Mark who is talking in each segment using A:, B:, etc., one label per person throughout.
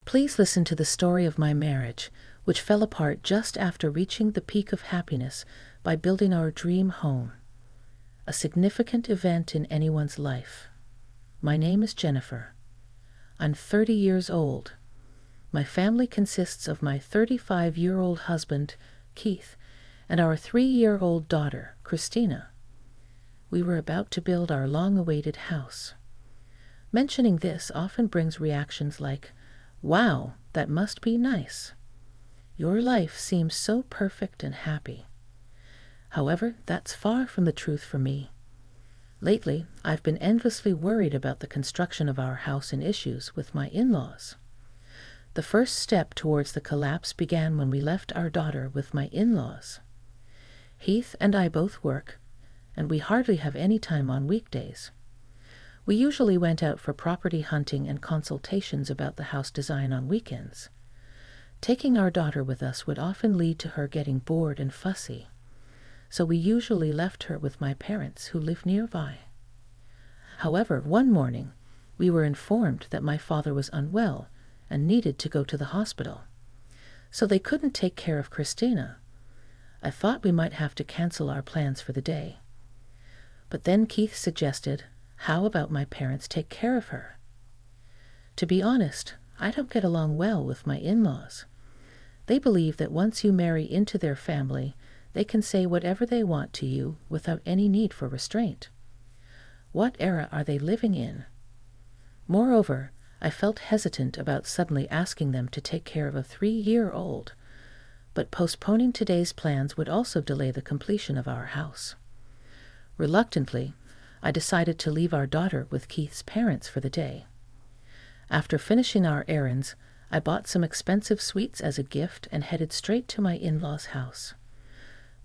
A: Please listen to the story of my marriage, which fell apart just after reaching the peak of happiness by building our dream home. A significant event in anyone's life. My name is Jennifer. I'm 30 years old. My family consists of my 35-year-old husband, Keith, and our 3-year-old daughter, Christina. We were about to build our long-awaited house. Mentioning this often brings reactions like, "Wow, that must be nice. Your life seems so perfect and happy." However, that's far from the truth for me. Lately, I've been endlessly worried about the construction of our house and issues with my in-laws. The first step towards the collapse began when we left our daughter with my in-laws. Heath and I both work, and we hardly have any time on weekdays. We usually went out for property hunting and consultations about the house design on weekends. Taking our daughter with us would often lead to her getting bored and fussy, so we usually left her with my parents who live nearby. However, one morning, we were informed that my father was unwell and needed to go to the hospital, so they couldn't take care of Christina. I thought we might have to cancel our plans for the day. But then Keith suggested, how about my parents take care of her? To be honest, I don't get along well with my in-laws. They believe that once you marry into their family, they can say whatever they want to you without any need for restraint. What era are they living in? Moreover, I felt hesitant about suddenly asking them to take care of a 3-year-old, but postponing today's plans would also delay the completion of our house. Reluctantly, I decided to leave our daughter with Keith's parents for the day. After finishing our errands, I bought some expensive sweets as a gift and headed straight to my in-laws' house.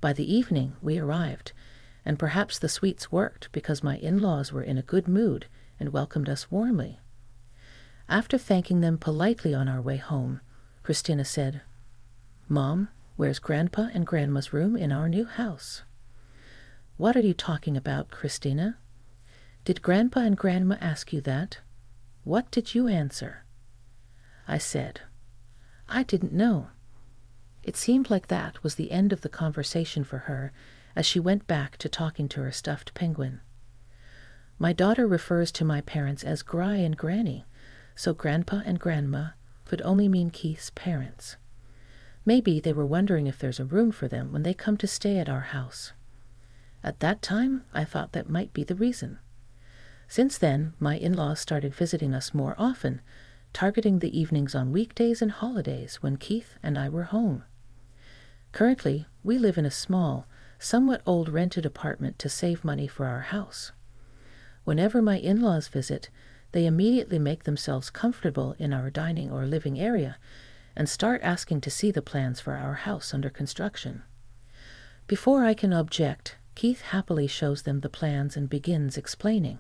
A: By the evening, we arrived, and perhaps the sweets worked because my in-laws were in a good mood and welcomed us warmly. After thanking them politely on our way home, Christina said, "Mom, where's Grandpa and Grandma's room in our new house?" "What are you talking about, Christina? Did Grandpa and Grandma ask you that? What did you answer?" I said, "I didn't know." It seemed like that was the end of the conversation for her as she went back to talking to her stuffed penguin. My daughter refers to my parents as Gry and Granny, so Grandpa and Grandma could only mean Keith's parents. Maybe they were wondering if there's a room for them when they come to stay at our house. At that time, I thought that might be the reason. Since then, my in-laws started visiting us more often, targeting the evenings on weekdays and holidays when Keith and I were home. Currently, we live in a small, somewhat old rented apartment to save money for our house. Whenever my in-laws visit, they immediately make themselves comfortable in our dining or living area and start asking to see the plans for our house under construction. Before I can object, Keith happily shows them the plans and begins explaining.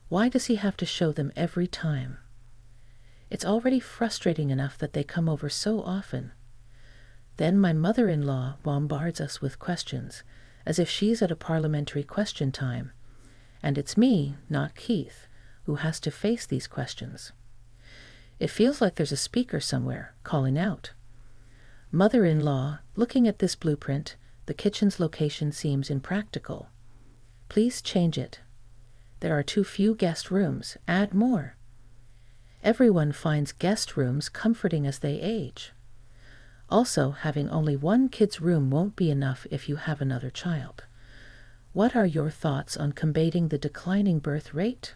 A: Why does he have to show them every time? It's already frustrating enough that they come over so often. Then my mother-in-law bombards us with questions, as if she's at a parliamentary question time, and it's me, not Keith, who has to face these questions. It feels like there's a speaker somewhere calling out. "Mother-in-law, looking at this blueprint, the kitchen's location seems impractical. Please change it. There are too few guest rooms. Add more." Everyone finds guest rooms comforting as they age. Also, having only one kid's room won't be enough if you have another child. What are your thoughts on combating the declining birth rate?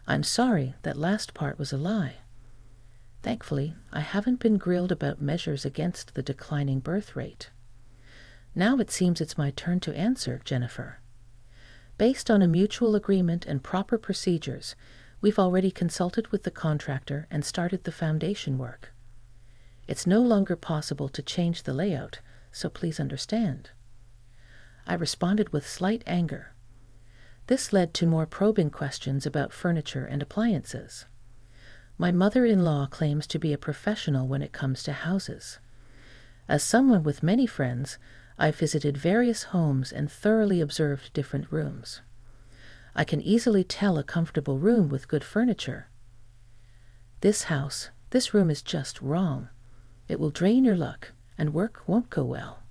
A: I'm sorry, that last part was a lie. Thankfully, I haven't been grilled about measures against the declining birth rate. Now it seems it's my turn to answer, Jennifer. Based on a mutual agreement and proper procedures, we've already consulted with the contractor and started the foundation work. It's no longer possible to change the layout, so please understand. I responded with slight anger. This led to more probing questions about furniture and appliances. My mother-in-law claims to be a professional when it comes to houses. As someone with many friends, I've visited various homes and thoroughly observed different rooms. I can easily tell a comfortable room with good furniture. This house, This room is just wrong. It will drain your luck, and work won't go well.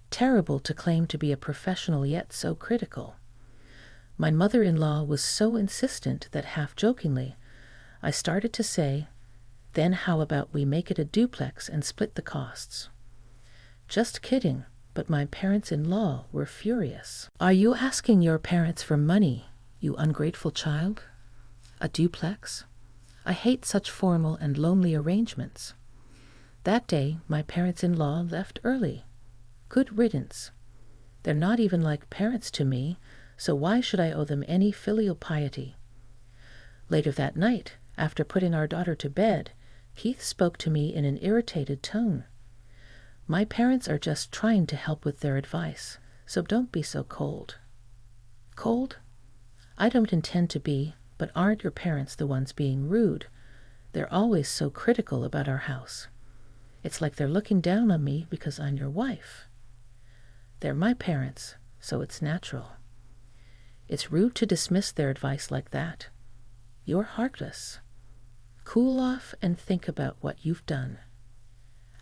A: Terrible to claim to be a professional yet so critical. My mother-in-law was so insistent that half-jokingly, I started to say, "Then how about we make it a duplex and split the costs?" Just kidding, but my parents-in-law were furious. "Are you asking your parents for money, you ungrateful child? A duplex? I hate such formal and lonely arrangements." That day, my parents-in-law left early. Good riddance. They're not even like parents to me, so why should I owe them any filial piety? Later that night, after putting our daughter to bed, Keith spoke to me in an irritated tone. "My parents are just trying to help with their advice, so don't be so cold." Cold? I don't intend to be, but aren't your parents the ones being rude? They're always so critical about our house. It's like they're looking down on me because I'm your wife. They're my parents, so it's natural. It's rude to dismiss their advice like that. You're heartless. Cool off and think about what you've done.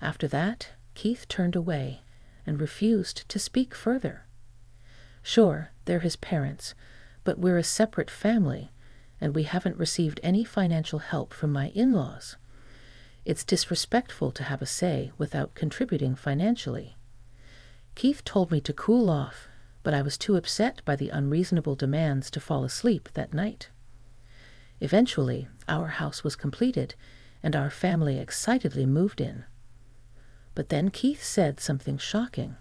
A: After that, Keith turned away and refused to speak further. Sure, they're his parents, but we're a separate family, and we haven't received any financial help from my in-laws. It's disrespectful to have a say without contributing financially. Keith told me to cool off, but I was too upset by the unreasonable demands to fall asleep that night. Eventually, our house was completed, and our family excitedly moved in. But then Keith said something shocking.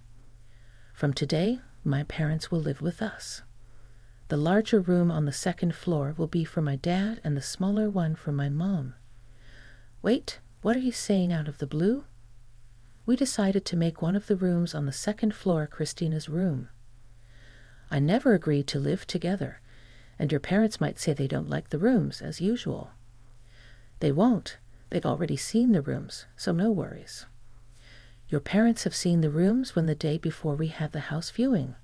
A: "From today, my parents will live with us. The larger room on the second floor will be for my dad and the smaller one for my mom." Wait, what are you saying out of the blue? We decided to make one of the rooms on the second floor Christina's room. I never agreed to live together, and your parents might say they don't like the rooms, as usual. They won't. They've already seen the rooms, so no worries. Your parents have seen the rooms when the day before we had the house viewing.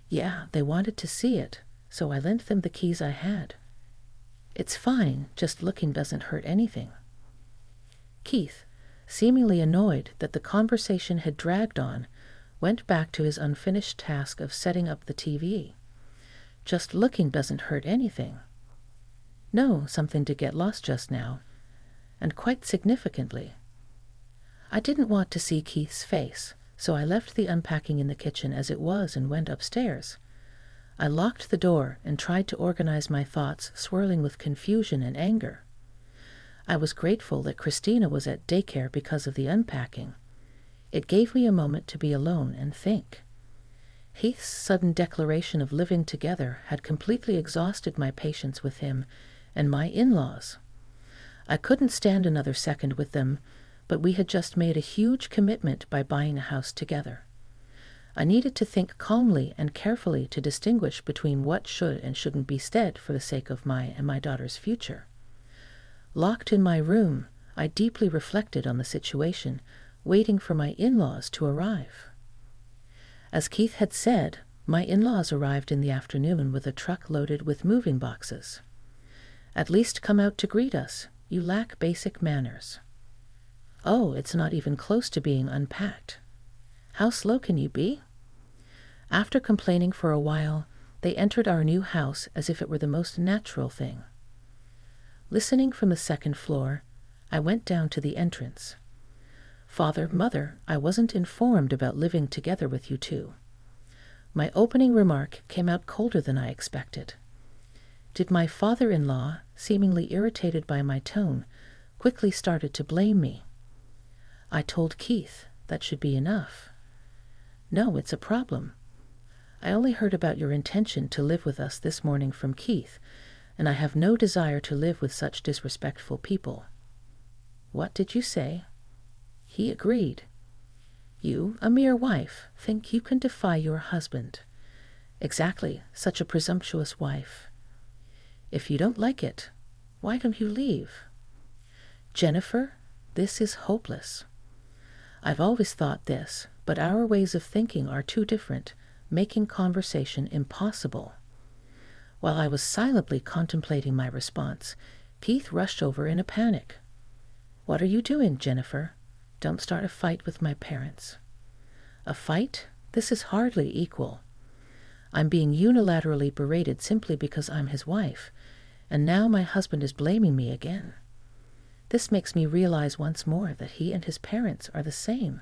A: Yeah, they wanted to see it, so I lent them the keys I had. It's fine, just looking doesn't hurt anything. Keith, seemingly annoyed that the conversation had dragged on, went back to his unfinished task of setting up the TV. Just looking doesn't hurt anything. No, something to get lost just now, and quite significantly. I didn't want to see Keith's face, so I left the unpacking in the kitchen as it was and went upstairs. I locked the door and tried to organize my thoughts swirling with confusion and anger. I was grateful that Christina was at daycare because of the unpacking. It gave me a moment to be alone and think. Heath's sudden declaration of living together had completely exhausted my patience with him and my in-laws. I couldn't stand another second with them, but we had just made a huge commitment by buying a house together. I needed to think calmly and carefully to distinguish between what should and shouldn't be said for the sake of my and my daughter's future. Locked in my room, I deeply reflected on the situation, waiting for my in-laws to arrive. As Keith had said, my in-laws arrived in the afternoon with a truck loaded with moving boxes. At least come out to greet us. You lack basic manners. Oh, it's not even close to being unpacked. How slow can you be? After complaining for a while, they entered our new house as if it were the most natural thing. Listening from the second floor, I went down to the entrance. "Father, Mother, I wasn't informed about living together with you two." My opening remark came out colder than I expected. Did my father-in-law, seemingly irritated by my tone, quickly started to blame me? I told Keith that should be enough. "No, it's a problem. I only heard about your intention to live with us this morning from Keith, and I have no desire to live with such disrespectful people." "What did you say?" He agreed. "You, a mere wife, think you can defy your husband." "Exactly, such a presumptuous wife." "If you don't like it, why don't you leave?" "Jennifer, this is hopeless. I've always thought this, but our ways of thinking are too different, making conversation impossible." While I was silently contemplating my response, Keith rushed over in a panic. "What are you doing, Jennifer? Don't start a fight with my parents." "A fight? This is hardly equal. I'm being unilaterally berated simply because I'm his wife, and now my husband is blaming me again. This makes me realize once more that he and his parents are the same."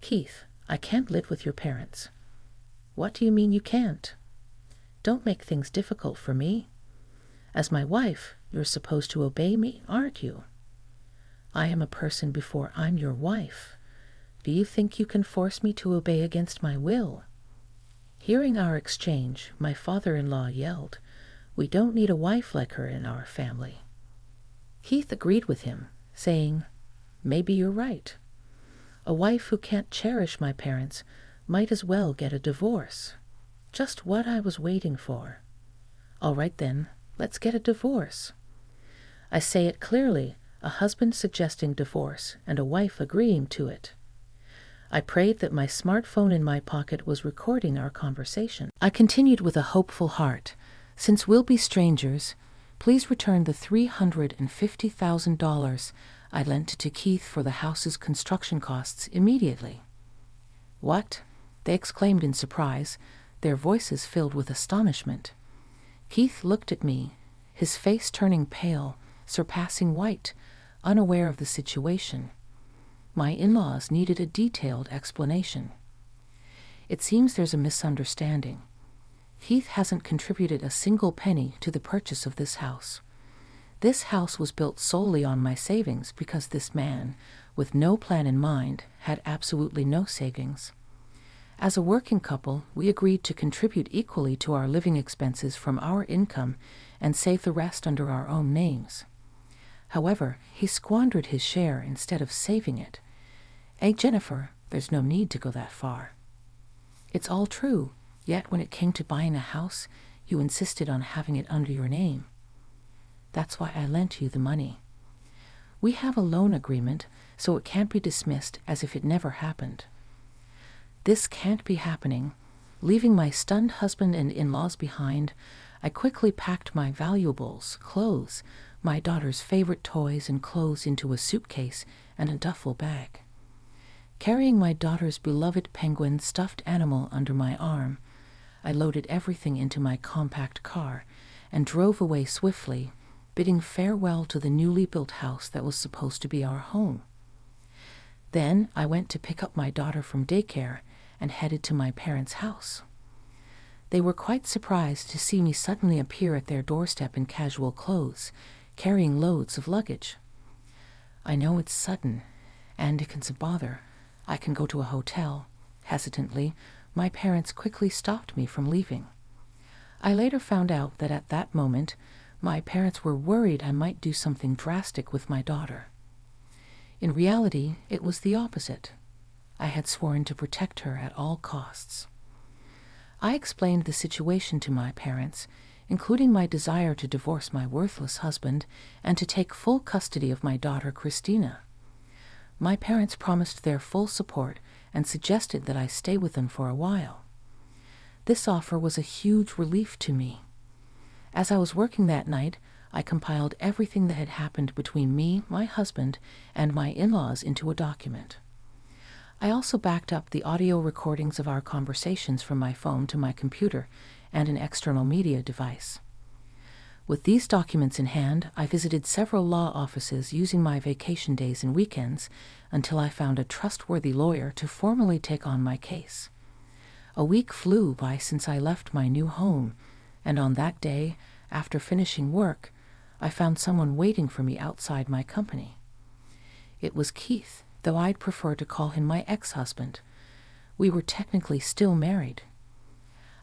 A: "Keith, I can't live with your parents." "What do you mean you can't?" "Don't make things difficult for me. As my wife, you're supposed to obey me, aren't you?" "I am a person before I'm your wife. Do you think you can force me to obey against my will?" Hearing our exchange, my father-in-law yelled, "We don't need a wife like her in our family." Keith agreed with him, saying, "Maybe you're right. A wife who can't cherish my parents might as well get a divorce." Just what I was waiting for. "All right then, let's get a divorce." I say it clearly, a husband suggesting divorce and a wife agreeing to it. I prayed that my smartphone in my pocket was recording our conversation. I continued with a hopeful heart, "Since we'll be strangers, please return the $350,000 I lent to Keith for the house's construction costs immediately." "What?" they exclaimed in surprise, their voices filled with astonishment. Keith looked at me, his face turning pale, surpassing white, unaware of the situation. My in-laws needed a detailed explanation. "It seems there's a misunderstanding. Keith hasn't contributed a single penny to the purchase of this house. This house was built solely on my savings because this man, with no plan in mind, had absolutely no savings. As a working couple, we agreed to contribute equally to our living expenses from our income and save the rest under our own names. However, he squandered his share instead of saving it. Jennifer, there's no need to go that far." "It's all true, yet when it came to buying a house, you insisted on having it under your name." "That's why I lent you the money. We have a loan agreement, so it can't be dismissed as if it never happened." This can't be happening. Leaving my stunned husband and in-laws behind, I quickly packed my valuables, clothes, my daughter's favorite toys and clothes into a suitcase and a duffel bag. Carrying my daughter's beloved penguin stuffed animal under my arm, I loaded everything into my compact car and drove away swiftly, bidding farewell to the newly built house that was supposed to be our home. Then I went to pick up my daughter from daycare and headed to my parents' house. They were quite surprised to see me suddenly appear at their doorstep in casual clothes, carrying loads of luggage. "I know it's sudden, and it can bother. I can go to a hotel." Hesitantly, my parents quickly stopped me from leaving. I later found out that at that moment, my parents were worried I might do something drastic with my daughter. In reality, it was the opposite. I had sworn to protect her at all costs. I explained the situation to my parents, including my desire to divorce my worthless husband and to take full custody of my daughter Christina. My parents promised their full support and suggested that I stay with them for a while. This offer was a huge relief to me. As I was working that night, I compiled everything that had happened between me, my husband, and my in-laws into a document. I also backed up the audio recordings of our conversations from my phone to my computer and an external media device. With these documents in hand, I visited several law offices using my vacation days and weekends until I found a trustworthy lawyer to formally take on my case. A week flew by since I left my new home, and on that day, after finishing work, I found someone waiting for me outside my company. It was Keith, though I'd prefer to call him my ex-husband. We were technically still married.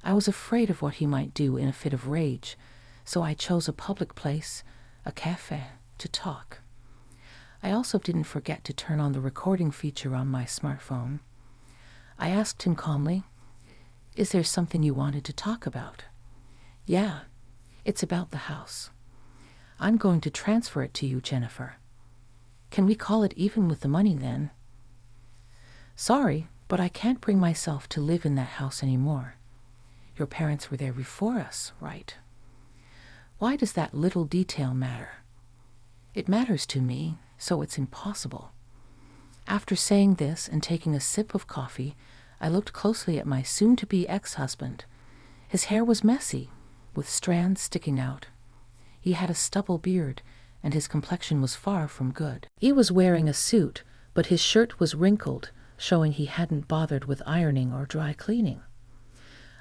A: I was afraid of what he might do in a fit of rage, so I chose a public place, a cafe, to talk. I also didn't forget to turn on the recording feature on my smartphone. I asked him calmly, "Is there something you wanted to talk about?" "Yeah, it's about the house. I'm going to transfer it to you, Jennifer. Can we call it even with the money then?" "Sorry, but I can't bring myself to live in that house anymore. Your parents were there before us, right?" "Why does that little detail matter?" "It matters to me, so it's impossible. After saying this and taking a sip of coffee, I looked closely at my soon-to-be ex-husband. His hair was messy, with strands sticking out. He had a stubble beard, and his complexion was far from good. He was wearing a suit, but his shirt was wrinkled, showing he hadn't bothered with ironing or dry cleaning.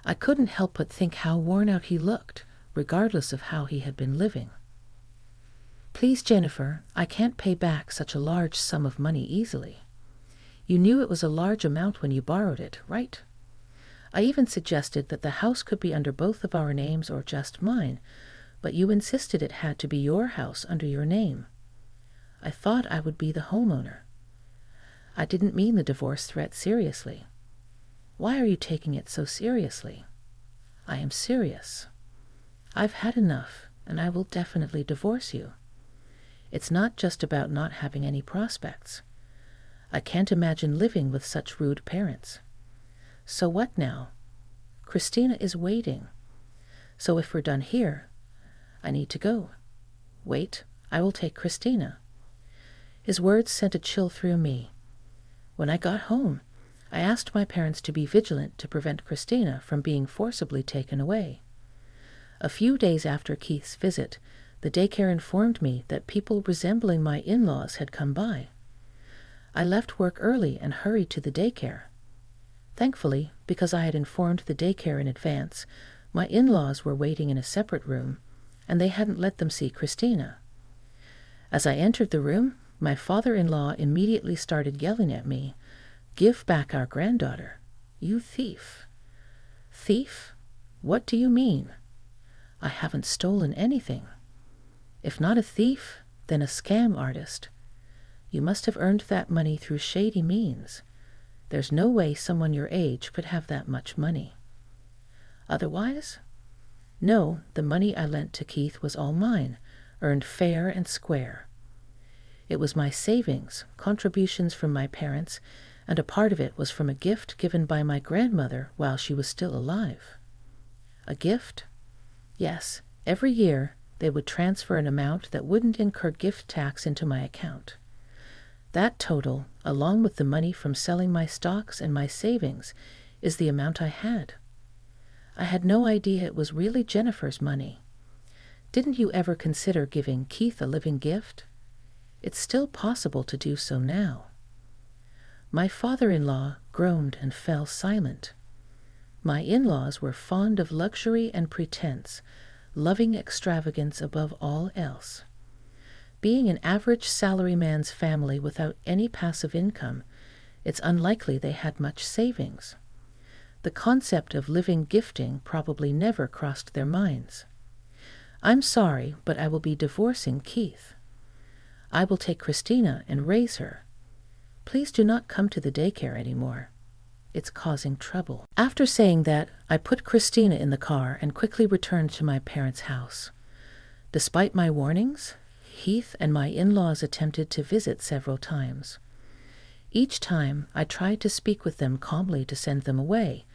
A: I couldn't help but think how worn out he looked, regardless of how he had been living. "Please, Jennifer, I can't pay back such a large sum of money easily. You knew it was a large amount when you borrowed it, right? I even suggested that the house could be under both of our names or just mine, but you insisted it had to be your house under your name. I thought I would be the homeowner. I didn't mean the divorce threat seriously. Why are you taking it so seriously? I am serious. I've had enough, and I will definitely divorce you. It's not just about not having any prospects. I can't imagine living with such rude parents. So what now? Christina is waiting. So if we're done here, I need to go. Wait, I will take Christina." His words sent a chill through me. When I got home, I asked my parents to be vigilant to prevent Christina from being forcibly taken away. A few days after Keith's visit, the daycare informed me that people resembling my in-laws had come by. I left work early and hurried to the daycare. Thankfully, because I had informed the daycare in advance, my in-laws were waiting in a separate room, and they hadn't let them see Christina. As I entered the room, my father-in-law immediately started yelling at me, "Give back our granddaughter, you thief." "Thief? What do you mean? I haven't stolen anything. If not a thief, then a scam artist. You must have earned that money through shady means. There's no way someone your age could have that much money. Otherwise? No, the money I lent to Keith was all mine, earned fair and square. It was my savings, contributions from my parents, and a part of it was from a gift given by my grandmother while she was still alive." "A gift?" "Yes, every year they would transfer an amount that wouldn't incur gift tax into my account. That total, along with the money from selling my stocks and my savings, is the amount I had. I had no idea it was really Jennifer's money. Didn't you ever consider giving Keith a living gift? It's still possible to do so now." My father-in-law groaned and fell silent. My in-laws were fond of luxury and pretense, loving extravagance above all else. Being an average salaryman's family without any passive income, it's unlikely they had much savings. The concept of living gifting probably never crossed their minds. "I'm sorry, but I will be divorcing Keith. I will take Christina and raise her. Please do not come to the daycare anymore. It's causing trouble." After saying that, I put Christina in the car and quickly returned to my parents' house. Despite my warnings, Keith and my in-laws attempted to visit several times. Each time, I tried to speak with them calmly to send them away,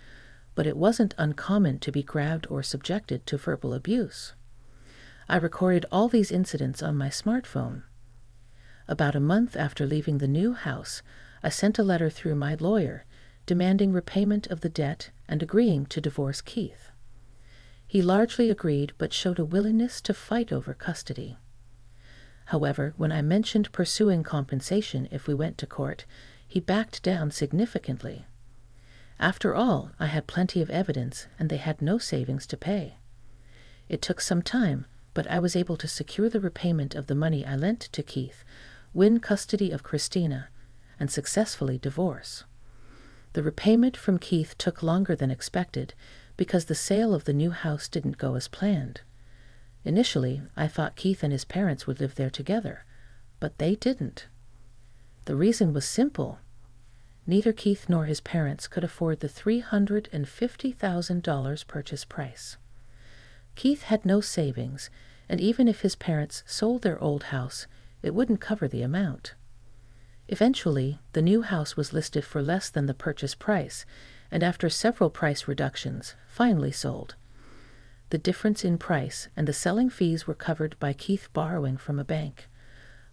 A: but it wasn't uncommon to be grabbed or subjected to verbal abuse. I recorded all these incidents on my smartphone. About a month after leaving the new house, I sent a letter through my lawyer demanding repayment of the debt and agreeing to divorce Keith. He largely agreed but showed a willingness to fight over custody. However, when I mentioned pursuing compensation if we went to court, he backed down significantly. After all, I had plenty of evidence and they had no savings to pay. It took some time, but I was able to secure the repayment of the money I lent to Keith, win custody of Christina, and successfully divorce. The repayment from Keith took longer than expected because the sale of the new house didn't go as planned. Initially, I thought Keith and his parents would live there together, but they didn't. The reason was simple. Neither Keith nor his parents could afford the $350,000 purchase price. Keith had no savings, and even if his parents sold their old house, it wouldn't cover the amount. Eventually, the new house was listed for less than the purchase price, and after several price reductions, finally sold. The difference in price and the selling fees were covered by Keith borrowing from a bank.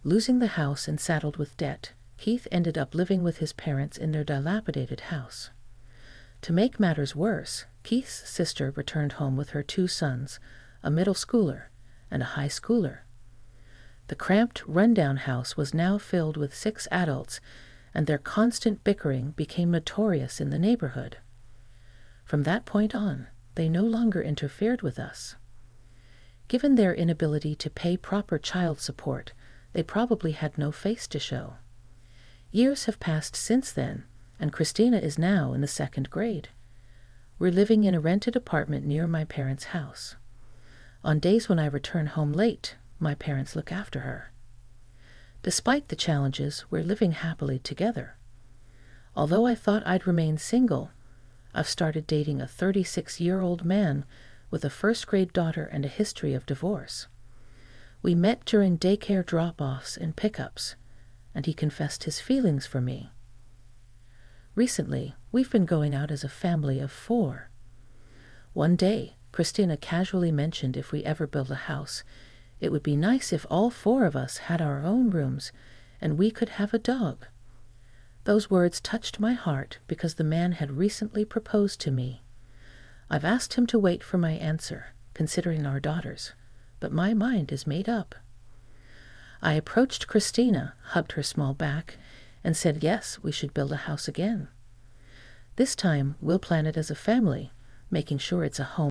A: Losing the house and saddled with debt, Keith ended up living with his parents in their dilapidated house. To make matters worse, Keith's sister returned home with her 2 sons, a middle schooler and a high schooler. The cramped, rundown house was now filled with 6 adults, and their constant bickering became notorious in the neighborhood. From that point on, they no longer interfered with us. Given their inability to pay proper child support, they probably had no face to show. Years have passed since then, and Christina is now in the 2nd grade. We're living in a rented apartment near my parents' house. On days when I return home late, my parents look after her. Despite the challenges, we're living happily together. Although I thought I'd remain single, I've started dating a 36-year-old man with a 1st-grade daughter and a history of divorce. We met during daycare drop-offs and pickups, and he confessed his feelings for me. Recently, we've been going out as a family of 4. One day, Christina casually mentioned if we ever build a house, it would be nice if all 4 of us had our own rooms and we could have a dog. Those words touched my heart because the man had recently proposed to me. I've asked him to wait for my answer, considering our daughters, but my mind is made up. I approached Christina, hugged her small back, and said yes, we should build a house again. This time, we'll plan it as a family, making sure it's a home